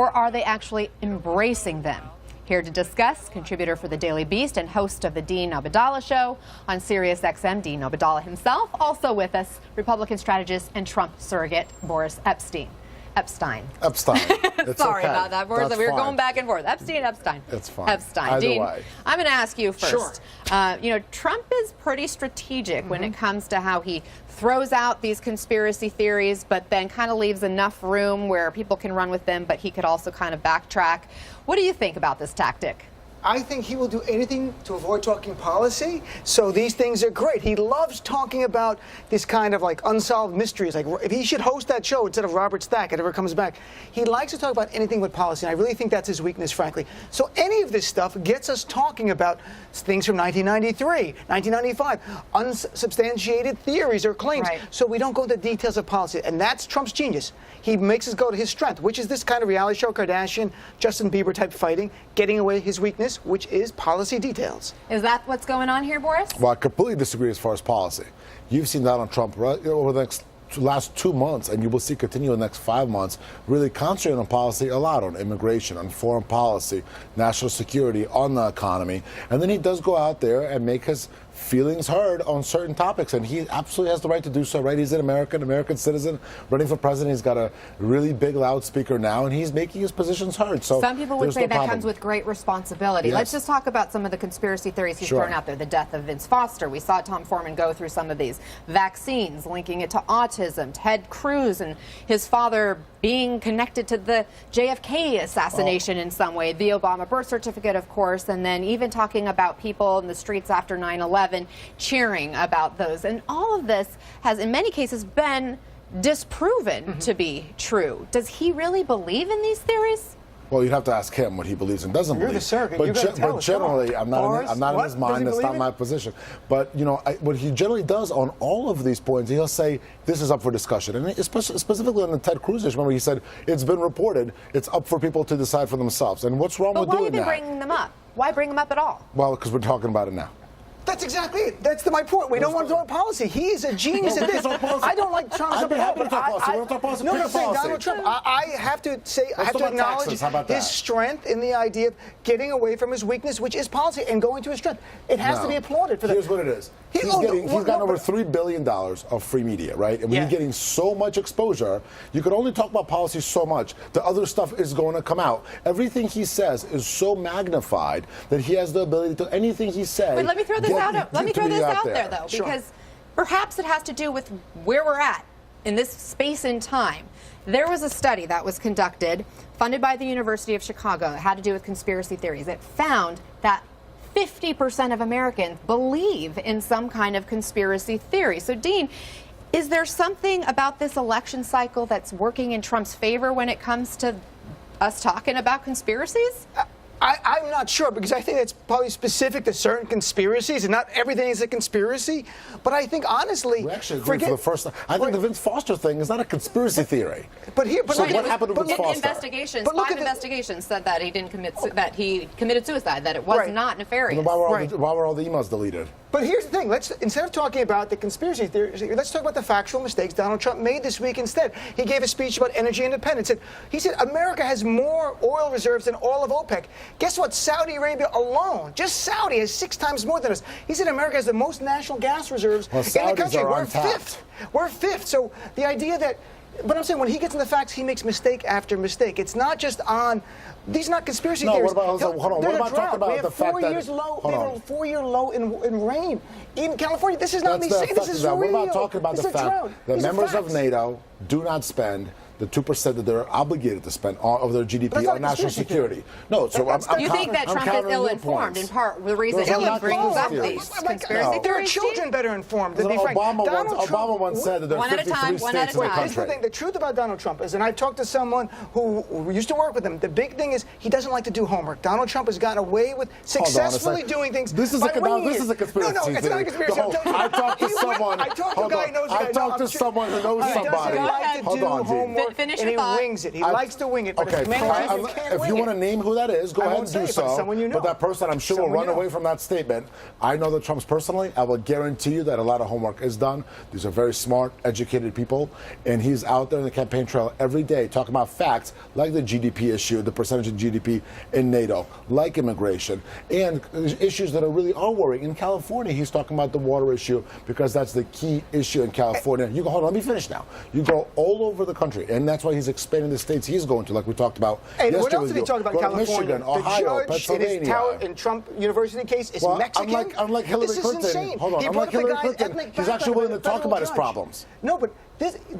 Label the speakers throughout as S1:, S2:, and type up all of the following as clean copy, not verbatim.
S1: or are they actually embracing them? Here to discuss, contributor for the Daily Beast and host of the Dean Abdallah Show on Sirius XM, Dean Abdallah himself. Also with us, Republican strategist and Trump surrogate Boris Epshteyn.
S2: Sorry
S1: about that, Boris. We were going back and forth. Epstein.
S2: It's fine.
S1: Epstein.
S2: Either
S1: Dean,
S2: way.
S1: I'm going to ask you first.
S2: Sure.
S1: Trump is pretty strategic when it comes to how he throws out these conspiracy theories, but then kind of leaves enough room where people can run with them, but he could also kind of backtrack. What do you think about this tactic?
S3: I think he will do anything to avoid talking policy, so these things are great. He loves talking about this kind of like unsolved mysteries. Like if he should host that show instead of Robert Stack, if it ever comes back. He likes to talk about anything but policy, and I really think that's his weakness, frankly. So any of this stuff gets us talking about things from 1993, 1995, unsubstantiated theories or claims,
S1: right.
S3: So we don't go into the details of policy, and that's Trump's genius. He makes us go to his strength, which is this kind of reality show, Kardashian, Justin Bieber type fighting, getting away his weakness, which is policy details.
S1: Is that what's going on here, Boris?
S2: Well, I completely disagree as far as policy. You've seen Donald Trump over the last 2 months, and you will see continue in the next 5 months, really concentrating on policy a lot, on immigration, on foreign policy, national security, on the economy. And then he does go out there and make his feelings heard on certain topics, and he absolutely has the right to do so, right? He's an American citizen running for president. He's got a really big loudspeaker now, and he's making his positions heard. So
S1: some people would say that comes with great responsibility.
S2: Yes.
S1: Let's just talk about some of the conspiracy theories he's thrown out there. The death of Vince Foster. We saw Tom Foreman go through some of these. Vaccines, linking it to autism. Ted Cruz and his father being connected to the JFK assassination in some way. The Obama birth certificate, of course, and then even talking about people in the streets after 9/11 cheering about those. And all of this has, in many cases, been disproven to be true. Does he really believe in these theories?
S2: Well, you'd have to ask him what he believes and doesn't believe.
S3: You're the surrogate. But
S2: generally, I'm not in his mind. That's not my position. But, what he generally does on all of these points, he'll say, this is up for discussion. And specifically on the Ted Cruz issue, remember he said, it's been reported, it's up for people to decide for themselves. And what's wrong with doing that?
S1: But why even bring them up? Why bring them up at all?
S2: Well, because we're talking about it now.
S3: That's exactly it. That's my point. We don't want to talk policy. He is a genius at this. I don't like Trump.
S2: I'd be happy to talk policy. We don't talk policy.
S3: No, I'm saying Donald Trump. I have to say, I have to acknowledge his strength in the idea of getting away from his weakness, which is policy, and going to his strength. It has to be applauded for that.
S2: Here's what it is. He's got over $3 billion of free media, right? And when you're getting so much exposure, you can only talk about policy so much. The other stuff is going to come out. Everything he says is so magnified that he has the ability to anything he says.
S1: But let me throw this out there, though, because perhaps it has to do with where we're at in this space and time. There was a study that was conducted, funded by the University of Chicago. It had to do with conspiracy theories. It found that 50% of Americans believe in some kind of conspiracy theory. So, Dean, is there something about this election cycle that's working in Trump's favor when it comes to us talking about conspiracies?
S3: I'm not sure, because I think that's probably specific to certain conspiracies, and not everything is a conspiracy. But I think, honestly,
S2: we actually agree for the first time. I think the Vince Foster thing is not a conspiracy theory.
S3: But
S2: what happened to Vince Foster?
S1: Investigations, five investigations said that he didn't that he committed suicide, that it was not nefarious.
S2: Why were all the emails deleted?
S3: But here's the thing. Instead of talking about the conspiracy theories, let's talk about the factual mistakes Donald Trump made this week instead. He gave a speech about energy independence. He said America has more oil reserves than all of OPEC. Guess what? Saudi Arabia alone, just Saudi, has 6 times more than us. He said America has the most natural gas reserves in the country. We're fifth. We're fifth. So the idea that, but I'm saying when he gets in the facts, he makes mistake after mistake. It's not just on. These are not conspiracy theories.
S2: Hold on. What about talking about the fact that
S3: we have a 4-year low in rain in California? This is not me saying this is real.
S2: What about talking about the fact that members of NATO do not spend the 2% that they're obligated to spend of their GDP on national security? No, so
S1: you think that Trump is ill-informed in part? The reason he brings up these conspiracy theories.
S3: There are children better informed. To be frank,
S2: Obama once said that there are 53 states in the country.
S3: Here's the thing: the truth about Donald Trump is, and I've talked to someone who used to work with him. The big thing is he doesn't like to do homework. Donald Trump has gotten away with successfully doing things.
S2: This is a conspiracy.
S3: No, it's not a conspiracy.
S2: I talked to someone. I talked to someone who knows somebody. Hold on, Dean.
S3: court,
S1: finish
S3: and
S1: your
S3: he
S1: thought.
S3: wings it. He likes to wing it. But
S2: Okay,
S3: if you can't
S2: if
S3: wing
S2: you
S3: it,
S2: want to name who that is, go
S3: I
S2: ahead
S3: won't
S2: and
S3: say
S2: do
S3: it, but it's
S2: so.
S3: someone you know.
S2: But that person, I'm sure, will
S3: Someone
S2: run
S3: you know.
S2: away from that statement. I know the Trumps personally. I will guarantee you that a lot of homework is done. These are very smart, educated people, and he's out there in the campaign trail every day talking about facts like the GDP issue, the percentage of GDP in NATO, like immigration, and issues that really are worrying. In California, he's talking about the water issue because that's the key issue in California. You go, hold on, let me finish now. You go all over the country, and that's why he's expanding the states he's going to, like we talked about
S3: And
S2: yesterday.
S3: what else did he talk about in
S2: Go to
S3: California?
S2: Michigan, Ohio,
S3: the judge in
S2: Pennsylvania.
S3: his tower in Trump University case is Mexican.
S2: Unlike Hillary
S3: this
S2: Clinton,
S3: is insane.
S2: hold on,
S3: He
S2: unlike
S3: brought up the
S2: Hillary
S3: guy's
S2: Clinton,
S3: ethnic
S2: he's actually
S3: background
S2: willing to
S3: as a
S2: talk
S3: federal
S2: about his
S3: judge.
S2: problems.
S3: No, but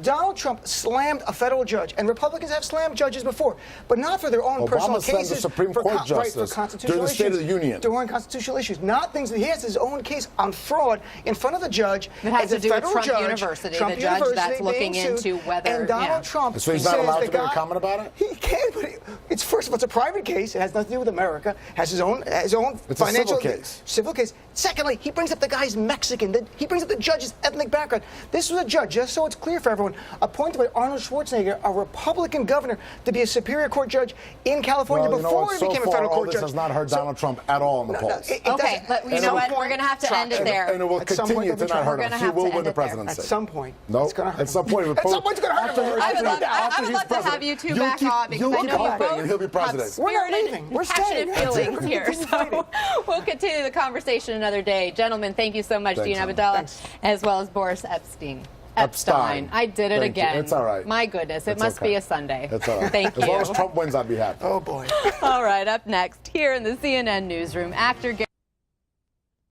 S3: Donald Trump slammed a federal judge, and Republicans have slammed judges before, but not for their own personal
S2: Obama slammed
S3: cases.
S2: the Supreme
S3: for
S2: Court justice
S3: for constitutional
S2: during the State of the Union.
S3: During constitutional issues, not things that he has his own case on fraud in front of the judge.
S1: It has
S3: as
S1: to
S3: a
S1: do with
S3: federal
S1: Trump
S3: judge,
S1: University,
S3: Trump
S1: the judge
S3: University
S1: that's looking
S3: being sued,
S1: into whether.
S3: And Donald Trump.
S2: So he's not allowed
S3: says
S2: to
S3: the
S2: make a
S3: guy-
S2: comment about it?
S3: He can, but it's first of all, it's a private case. It has nothing to do with America. Has his own
S2: It's a
S3: financial
S2: civil case.
S3: Civil case. Secondly, he brings up the guy's Mexican. He brings up the judge's ethnic background. This was a judge, just so it's clear for everyone, appointed by Arnold Schwarzenegger, a Republican governor, to be a Superior Court judge in California
S2: Well, you know
S3: before
S2: what?
S3: he
S2: So
S3: became a
S2: far,
S3: federal
S2: all
S3: court
S2: this
S3: judge.
S2: has not hurt Donald Trump at all in the polls.
S3: It
S1: Okay,
S3: doesn't-
S1: but you
S3: at
S1: know
S3: some
S1: what?
S3: point,
S1: We're going to have to end it there.
S2: And it will
S3: At some point,
S2: continue to
S3: they'll be
S2: not
S3: trying.
S2: hurt him.
S1: We're
S2: He
S1: gonna
S2: will
S1: have to
S2: win the
S1: end it there.
S2: presidency.
S3: At some point,
S2: No,
S3: it's gonna hurt
S2: at some
S3: him.
S2: point.
S3: At some point, it's going to hurt him.
S1: I would love to have you two back on because I know you both
S2: and he'll be president.
S1: have
S3: We're not
S1: spirited
S3: leaving.
S1: and
S3: We're
S1: passionate
S3: staying.
S1: feelings here.
S3: Continue
S1: So
S3: fighting.
S1: we'll continue the conversation another day. Gentlemen, thank you so much,
S2: Thanks,
S1: Gina
S2: Emma.
S1: Abdallah,
S3: Thanks.
S1: as well as Boris Epshteyn.
S2: Epstein.
S1: I did it
S2: Thank you.
S1: again.
S2: It's all right.
S1: My goodness, it
S2: It's
S1: must
S2: okay.
S1: be a Sunday.
S2: That's all right.
S1: Thank
S2: As
S1: you.
S2: long as Trump wins, I'd be happy.
S3: Oh, boy.
S1: All right, up next, here in the CNN newsroom, actor